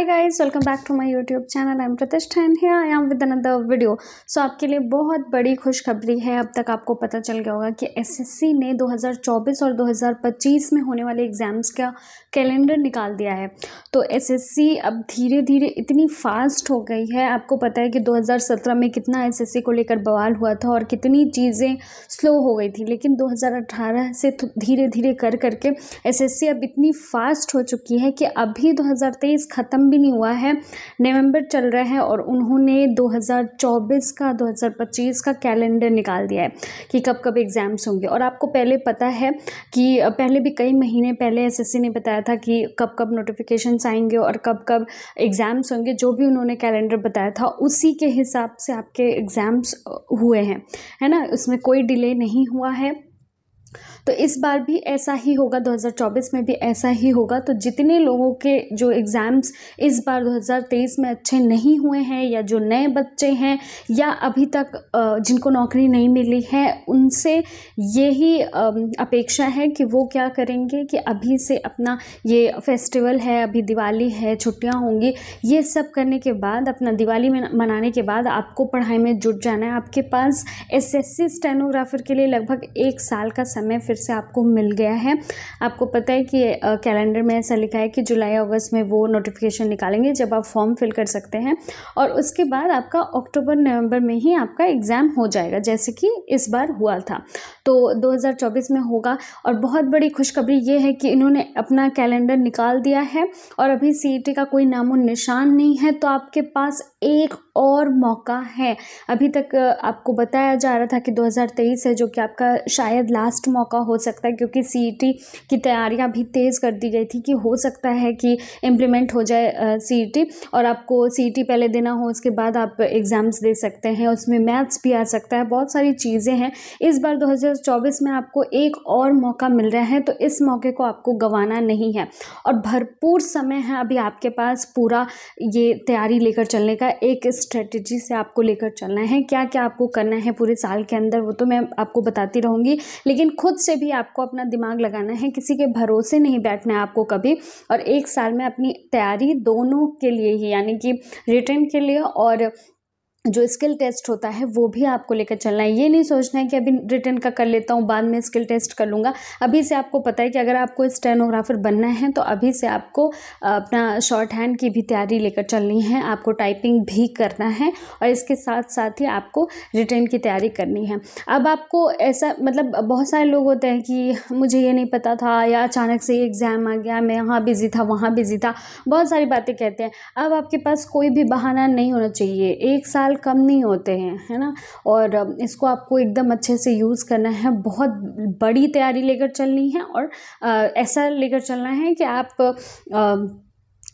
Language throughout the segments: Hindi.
Hi guys, welcome back to my YouTube channel. I am Pratishtha and here I am with another video. So आपके लिए बहुत बड़ी खुशखबरी है। अब तक आपको पता चल गया होगा कि एसएससी ने 2024 और 2025 में होने वाले एग्जाम्स का कैलेंडर निकाल दिया है। तो एसएससी अब धीरे धीरे इतनी फास्ट हो गई है। आपको पता है कि 2017 में कितना एसएससी को लेकर बवाल हुआ था और कितनी चीज़ें स्लो हो गई थी, लेकिन 2018 से धीरे धीरे कर करके एसएससी अब इतनी फास्ट हो चुकी है कि अभी 2023 ख़त्म भी नहीं हुआ है, नवंबर चल रहा है और उन्होंने 2024 का 2025 का कैलेंडर निकाल दिया है कि कब कब एग्ज़ाम्स होंगे। और आपको पहले पता है कि पहले भी कई महीने पहले एसएससी ने बताया था कि कब कब नोटिफिकेशंस आएंगे और कब कब एग्ज़ाम्स होंगे। जो भी उन्होंने कैलेंडर बताया था उसी के हिसाब से आपके एग्ज़ाम्स हुए हैं, है ना। उसमें कोई डिले नहीं हुआ है। तो इस बार भी ऐसा ही होगा, 2024 में भी ऐसा ही होगा। तो जितने लोगों के जो एग्ज़ाम्स इस बार 2023 में अच्छे नहीं हुए हैं, या जो नए बच्चे हैं, या अभी तक जिनको नौकरी नहीं मिली है, उनसे यही अपेक्षा है कि वो क्या करेंगे कि अभी से अपना ये फेस्टिवल है, अभी दिवाली है, छुट्टियां होंगी, ये सब करने के बाद, अपना दिवाली में मनाने के बाद आपको पढ़ाई में जुट जाना है। आपके पास एसएससी स्टेनोग्राफर के लिए लगभग 1 साल का समय फिर से आपको मिल गया है। आपको पता है कि कैलेंडर में ऐसा लिखा है कि जुलाई अगस्त में वो नोटिफिकेशन निकालेंगे जब आप फॉर्म फिल कर सकते हैं, और उसके बाद आपका अक्टूबर नवंबर में ही आपका एग्ज़ाम हो जाएगा, जैसे कि इस बार हुआ था। तो 2024 में होगा। और बहुत बड़ी खुशखबरी ये है कि इन्होंने अपना कैलेंडर निकाल दिया है और अभी सीईटी का कोई नामो निशान नहीं है। तो आपके पास एक और मौका है। अभी तक आपको बताया जा रहा था कि 2023 है, जो कि आपका शायद लास्ट मौका हो सकता है, क्योंकि सीईटी की तैयारियां भी तेज़ कर दी गई थी कि हो सकता है कि इम्प्लीमेंट हो जाए सीईटी, और आपको सीईटी पहले देना हो, उसके बाद आप एग्ज़ाम्स दे सकते हैं। उसमें मैथ्स भी आ सकता है, बहुत सारी चीज़ें हैं। इस बार 2024 में आपको एक और मौका मिल रहा है, तो इस मौके को आपको गंवाना नहीं है और भरपूर समय है अभी आपके पास पूरा ये तैयारी लेकर चलने का। एक स्ट्रेटजी से आपको लेकर चलना है। क्या क्या आपको करना है पूरे साल के अंदर, वो तो मैं आपको बताती रहूँगी, लेकिन खुद से भी आपको अपना दिमाग लगाना है। किसी के भरोसे नहीं बैठना है आपको कभी। और 1 साल में अपनी तैयारी दोनों के लिए ही, यानी कि रिटन के लिए और जो स्किल टेस्ट होता है वो भी आपको लेकर चलना है। ये नहीं सोचना है कि अभी रिटन का कर लेता हूँ, बाद में स्किल टेस्ट कर लूँगा। अभी से आपको पता है कि अगर आपको स्टेनोग्राफर बनना है तो अभी से आपको अपना शॉर्ट हैंड की भी तैयारी लेकर चलनी है, आपको टाइपिंग भी करना है, और इसके साथ साथ ही आपको रिटन की तैयारी करनी है। अब आपको ऐसा, मतलब बहुत सारे लोग होते हैं कि मुझे ये नहीं पता था, या अचानक से एग्ज़ाम आ गया, मैं यहाँ बिज़ी था, वहाँ बिज़ी था, बहुत सारी बातें कहते हैं। अब आपके पास कोई भी बहाना नहीं होना चाहिए। 1 साल कम नहीं होते हैं, है ना। और इसको आपको एकदम अच्छे से यूज़ करना है। बहुत बड़ी तैयारी लेकर चलनी है, और ऐसा लेकर चलना है कि आप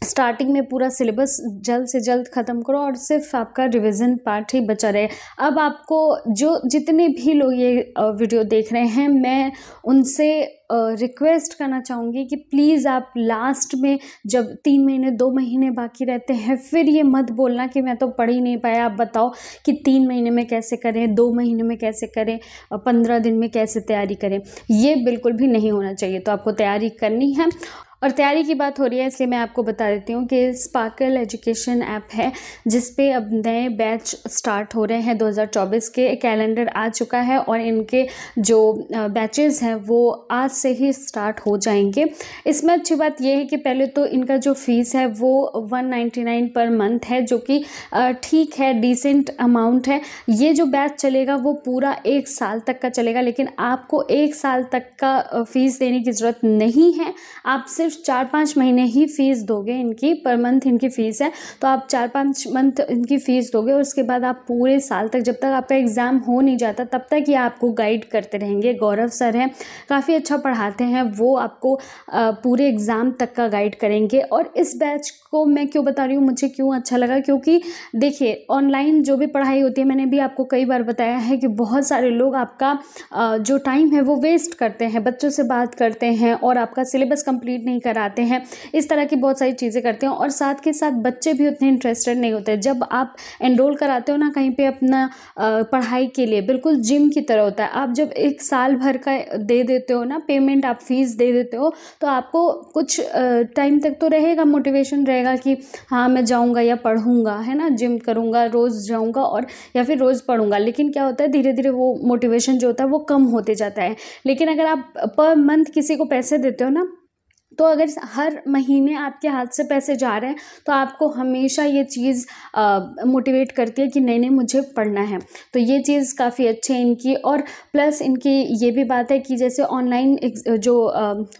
स्टार्टिंग में पूरा सिलेबस जल्द से जल्द ख़त्म करो और सिर्फ आपका रिवीजन पार्ट ही बचा रहे। अब आपको जितने भी लोग ये वीडियो देख रहे हैं, मैं उनसे रिक्वेस्ट करना चाहूँगी कि प्लीज़ आप लास्ट में, जब 3 महीने 2 महीने बाकी रहते हैं, फिर ये मत बोलना कि मैं तो पढ़ ही नहीं पाया। आप बताओ कि 3 महीने में कैसे करें, 2 महीने में कैसे करें, 15 दिन में कैसे तैयारी करें। ये बिल्कुल भी नहीं होना चाहिए। तो आपको तैयारी करनी है। और तैयारी की बात हो रही है, इसलिए मैं आपको बता देती हूँ कि स्पार्कल एजुकेशन ऐप है, जिस पे अब नए बैच स्टार्ट हो रहे हैं। 2024 के कैलेंडर आ चुका है और इनके जो बैचेस हैं वो आज से ही स्टार्ट हो जाएंगे। इसमें अच्छी बात यह है कि पहले तो इनका जो फ़ीस है वो 199 पर मंथ है, जो कि ठीक है, डिसेंट अमाउंट है। ये जो बैच चलेगा वो पूरा 1 साल तक का चलेगा, लेकिन आपको 1 साल तक का फ़ीस देने की ज़रूरत नहीं है। आप सिर्फ 4-5 महीने ही फ़ीस दोगे इनकी, पर मंथ इनकी फ़ीस है। तो आप 4-5 मंथ इनकी फ़ीस दोगे और उसके बाद आप पूरे साल तक, जब तक आपका एग्ज़ाम हो नहीं जाता, तब तक ये आपको गाइड करते रहेंगे। गौरव सर हैं, काफ़ी अच्छा पढ़ाते हैं, वो आपको पूरे एग्ज़ाम तक का गाइड करेंगे। और इस बैच को मैं क्यों बता रही हूँ, मुझे क्यों अच्छा लगा, क्योंकि देखिए ऑनलाइन जो भी पढ़ाई होती है, मैंने भी आपको कई बार बताया है कि बहुत सारे लोग आपका जो टाइम है वो वेस्ट करते हैं, बच्चों से बात करते हैं और आपका सिलेबस कंप्लीट नहीं कराते हैं, इस तरह की बहुत सारी चीज़ें करते हैं। और साथ के साथ बच्चे भी उतने इंटरेस्टेड नहीं होते। जब आप एनरोल कराते हो ना कहीं पे अपना पढ़ाई के लिए, बिल्कुल जिम की तरह होता है। आप जब एक साल भर का दे देते हो ना पेमेंट, आप फीस दे देते हो, तो आपको कुछ टाइम तक तो रहेगा, मोटिवेशन रहेगा कि हाँ मैं जाऊँगा या पढ़ूँगा, है ना, जिम करूँगा, रोज़ जाऊँगा और या फिर रोज़ पढ़ूँगा। लेकिन क्या होता है, धीरे धीरे वो मोटिवेशन जो होता है वो कम होते जाता है। लेकिन अगर आप पर मंथ किसी को पैसे देते हो ना, तो अगर हर महीने आपके हाथ से पैसे जा रहे हैं तो आपको हमेशा ये चीज़ मोटिवेट करती है कि नहीं नहीं मुझे पढ़ना है। तो ये चीज़ काफ़ी अच्छी है इनकी। और प्लस इनकी ये भी बात है कि जैसे ऑनलाइन जो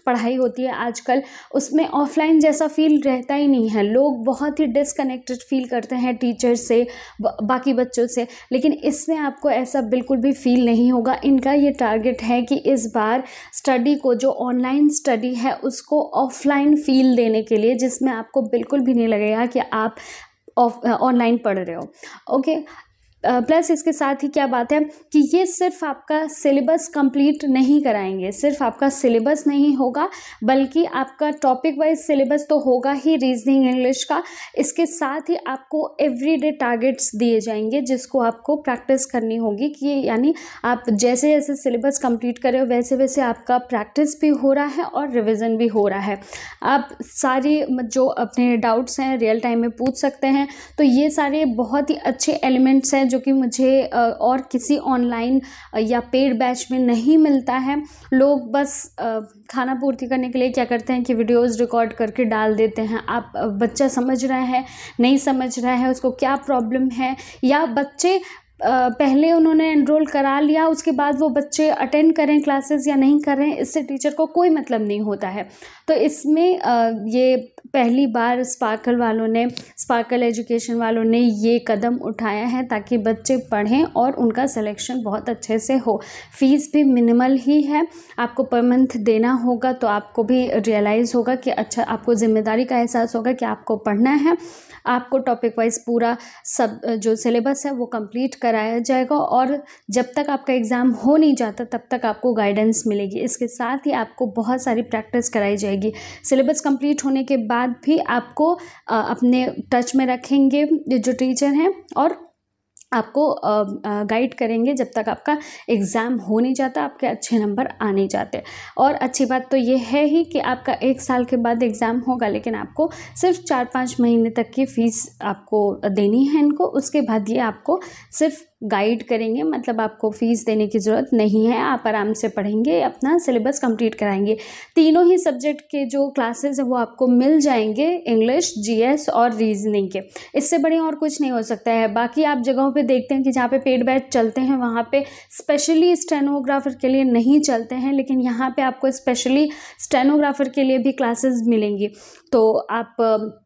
पढ़ाई होती है आजकल, उसमें ऑफलाइन जैसा फील रहता ही नहीं है। लोग बहुत ही डिसकनेक्टेड फील करते हैं टीचर से, बाकी बच्चों से। लेकिन इसमें आपको ऐसा बिल्कुल भी फील नहीं होगा। इनका ये टारगेट है कि इस बार स्टडी को, जो ऑनलाइन स्टडी है उसको ऑफलाइन फील देने के लिए, जिसमें आपको बिल्कुल भी नहीं लगेगा कि आप ऑनलाइन पढ़ रहे हो। ओके, प्लस इसके साथ ही क्या बात है कि ये सिर्फ आपका सिलेबस कंप्लीट नहीं कराएंगे, सिर्फ आपका सिलेबस नहीं होगा, बल्कि आपका टॉपिक वाइज सिलेबस तो होगा ही रीजनिंग इंग्लिश का। इसके साथ ही आपको एवरीडे टारगेट्स दिए जाएंगे जिसको आपको प्रैक्टिस करनी होगी। कि यानी आप जैसे जैसे सिलेबस कंप्लीट कर रहे हो वैसे वैसे आपका प्रैक्टिस भी हो रहा है और रिविज़न भी हो रहा है। आप सारी जो अपने डाउट्स हैं रियल टाइम में पूछ सकते हैं। तो ये सारे बहुत ही अच्छे एलिमेंट्स हैं जो कि मुझे और किसी ऑनलाइन या पेड बैच में नहीं मिलता है। लोग बस खाना पूर्ति करने के लिए क्या करते हैं कि वीडियोस रिकॉर्ड करके डाल देते हैं। आप बच्चा समझ रहा है, नहीं समझ रहा है, उसको क्या प्रॉब्लम है, या बच्चे पहले उन्होंने एनरोल करा लिया, उसके बाद वो बच्चे अटेंड करें क्लासेस या नहीं कर रहे हैं, इससे टीचर को कोई मतलब नहीं होता है। तो इसमें ये पहली बार स्पार्कल एजुकेशन वालों ने ये कदम उठाया है ताकि बच्चे पढ़ें और उनका सिलेक्शन बहुत अच्छे से हो। फीस भी मिनिमल ही है, आपको पर मंथ देना होगा। तो आपको भी रियलाइज़ होगा कि अच्छा, आपको जिम्मेदारी का एहसास होगा कि आपको पढ़ना है। आपको टॉपिक वाइज पूरा सब जो सिलेबस है वो कंप्लीट कराया जाएगा और जब तक आपका एग्ज़ाम हो नहीं जाता तब तक आपको गाइडेंस मिलेगी। इसके साथ ही आपको बहुत सारी प्रैक्टिस कराई जाएगी। सिलेबस कंप्लीट होने के बाद भी आपको अपने टच में रखेंगे जो टीचर हैं और आपको गाइड करेंगे जब तक आपका एग्ज़ाम हो नहीं जाता, आपके अच्छे नंबर आ नहीं जाते। और अच्छी बात तो ये है ही कि आपका 1 साल के बाद एग्ज़ाम होगा, लेकिन आपको सिर्फ 4-5 महीने तक की फ़ीस आपको देनी है इनको। उसके बाद ये आपको सिर्फ गाइड करेंगे, मतलब आपको फ़ीस देने की ज़रूरत नहीं है। आप आराम से पढ़ेंगे, अपना सिलेबस कंप्लीट कराएंगे। तीनों ही सब्जेक्ट के जो क्लासेस हैं वो आपको मिल जाएंगे, इंग्लिश, जीएस और रीजनिंग के। इससे बढ़िया और कुछ नहीं हो सकता है। बाकी आप जगहों पे देखते हैं कि जहाँ पे पेड बैच चलते हैं वहाँ पे स्पेशली स्टेनोग्राफर के लिए नहीं चलते हैं, लेकिन यहाँ पे आपको स्पेशली स्टेनोग्राफर के लिए भी क्लासेस मिलेंगी। तो आप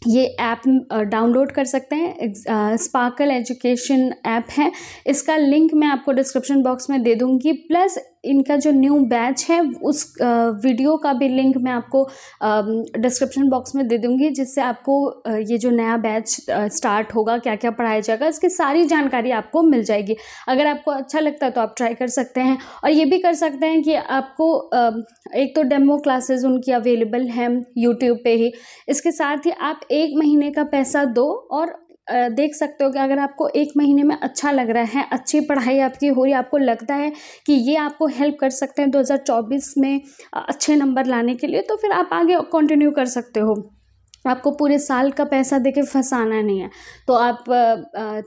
ये ऐप डाउनलोड कर सकते हैं। स्पार्कल एजुकेशन ऐप है, इसका लिंक मैं आपको डिस्क्रिप्शन बॉक्स में दे दूँगी। प्लस इनका जो न्यू बैच है उस वीडियो का भी लिंक मैं आपको डिस्क्रिप्शन बॉक्स में दे दूँगी, जिससे आपको ये जो नया बैच स्टार्ट होगा, क्या क्या पढ़ाया जाएगा, इसकी सारी जानकारी आपको मिल जाएगी। अगर आपको अच्छा लगता है तो आप ट्राई कर सकते हैं। और ये भी कर सकते हैं कि आपको एक तो डेमो क्लासेस उनकी अवेलेबल हैं यूट्यूब पे ही। इसके साथ ही आप 1 महीने का पैसा दो और देख सकते हो कि अगर आपको 1 महीने में अच्छा लग रहा है, अच्छी पढ़ाई आपकी हो रही है, आपको लगता है कि ये आपको हेल्प कर सकते हैं 2024 में अच्छे नंबर लाने के लिए, तो फिर आप आगे कंटिन्यू कर सकते हो। आपको पूरे साल का पैसा देके फंसाना नहीं है। तो आप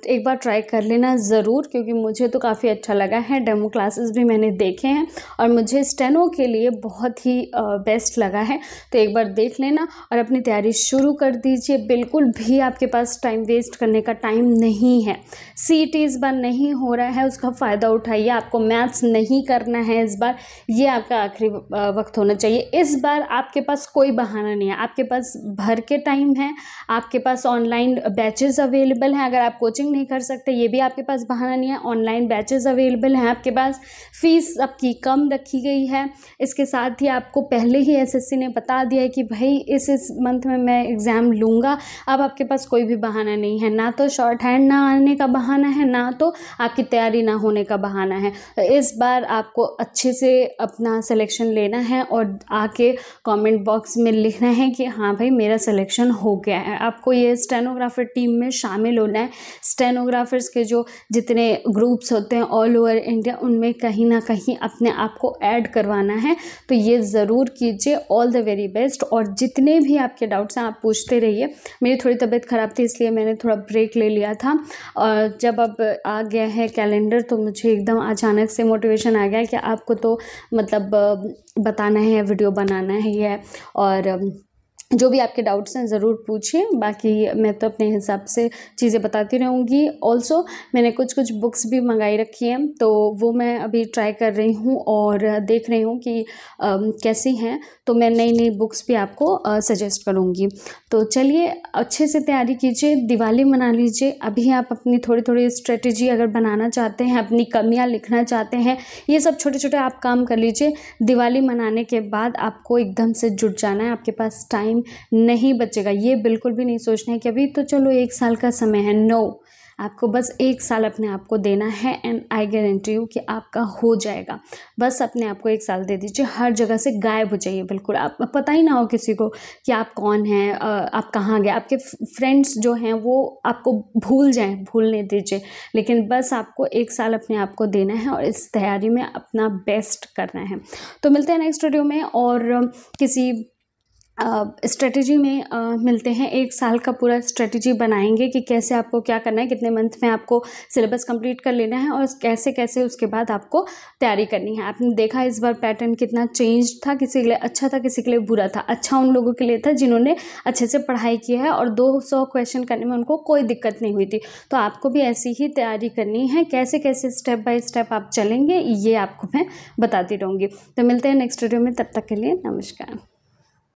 एक बार ट्राई कर लेना ज़रूर, क्योंकि मुझे तो काफ़ी अच्छा लगा है। डेमो क्लासेस भी मैंने देखे हैं और मुझे स्टेनो के लिए बहुत ही बेस्ट लगा है। तो एक बार देख लेना और अपनी तैयारी शुरू कर दीजिए। बिल्कुल भी आपके पास टाइम वेस्ट करने का टाइम नहीं है। सीईटी इस बार नहीं हो रहा है, उसका फ़ायदा उठाइए। आपको मैथ्स नहीं करना है इस बार, ये आपका आखिरी वक्त होना चाहिए। इस बार आपके पास कोई बहाना नहीं है, आपके पास भर के टाइम है, आपके पास ऑनलाइन बैचेस अवेलेबल हैं। अगर आप कोचिंग नहीं कर सकते ये भी आपके पास बहाना नहीं है, ऑनलाइन बैचेस अवेलेबल हैं आपके पास। फ़ीस आपकी कम रखी गई है। इसके साथ ही आपको पहले ही एसएससी ने बता दिया है कि भाई इस मंथ में मैं एग्ज़ाम लूँगा। अब आपके पास कोई भी बहाना नहीं है, ना तो शॉर्ट हैंड ना आने का बहाना है, ना तो आपकी तैयारी ना होने का बहाना है। इस बार आपको अच्छे से अपना सिलेक्शन लेना है और आके कमेंट बॉक्स में लिखना है कि हाँ भाई मेरा सिलेक्शन हो गया है। आपको ये स्टेनोग्राफर टीम में शामिल होना है। स्टेनोग्राफर्स के जो जितने ग्रुप्स होते हैं ऑल ओवर इंडिया, उनमें कहीं ना कहीं अपने आप को ऐड करवाना है, तो ये ज़रूर कीजिए। All the very best. और जितने भी आपके डाउट्स हैं आप पूछते रहिए। मेरी थोड़ी तबीयत ख़राब थी इसलिए मैंने थोड़ा ब्रेक ले लिया था, और जब अब आ गया है कैलेंडर तो मुझे एकदम अचानक से मोटिवेशन आ गया कि आपको तो मतलब बताना है, वीडियो बनाना है ये, और जो भी आपके डाउट्स हैं ज़रूर पूछिए। बाकी मैं तो अपने हिसाब से चीज़ें बताती रहूँगी। ऑल्सो मैंने कुछ बुक्स भी मंगाई रखी हैं, तो वो मैं अभी ट्राई कर रही हूँ और देख रही हूँ कि कैसी हैं, तो मैं नई नई बुक्स भी आपको सजेस्ट करूँगी। तो चलिए अच्छे से तैयारी कीजिए, दिवाली मना लीजिए। अभी आप अपनी थोड़ी थोड़ी स्ट्रेटजी अगर बनाना चाहते हैं, अपनी कमियाँ लिखना चाहते हैं, ये सब छोटे छोटे आप काम कर लीजिए। दिवाली मनाने के बाद आपको एकदम से जुट जाना है, आपके पास टाइम नहीं बचेगा। ये बिल्कुल भी नहीं सोचना है कि अभी तो चलो 1 साल का समय है। नो, आपको बस 1 साल अपने आप को देना है, एंड आई गारंटी यू कि आपका हो जाएगा। बस अपने आप को 1 साल दे दीजिए, हर जगह से गायब हो जाइए बिल्कुल। आप पता ही ना हो किसी को कि आप कौन हैं, आप कहाँ गए। आपके फ्रेंड्स जो हैं वो आपको भूल जाएं, भूलने दीजिए, लेकिन बस आपको 1 साल अपने आप को देना है और इस तैयारी में अपना बेस्ट करना है। तो मिलते हैं नेक्स्ट वीडियो में और किसी स्ट्रेटजी में मिलते हैं। 1 साल का पूरा स्ट्रेटजी बनाएंगे कि कैसे आपको क्या करना है, कितने मंथ में आपको सिलेबस कंप्लीट कर लेना है और कैसे कैसे उसके बाद आपको तैयारी करनी है। आपने देखा इस बार पैटर्न कितना चेंज था, किसी के लिए अच्छा था, किसी के लिए बुरा था। अच्छा उन लोगों के लिए था जिन्होंने अच्छे से पढ़ाई की है और 200 क्वेश्चन करने में उनको कोई दिक्कत नहीं हुई थी। तो आपको भी ऐसी ही तैयारी करनी है। कैसे कैसे स्टेप बाय स्टेप आप चलेंगे ये आपको मैं बताती रहूँगी। तो मिलते हैं नेक्स्ट वीडियो में, तब तक के लिए नमस्कार।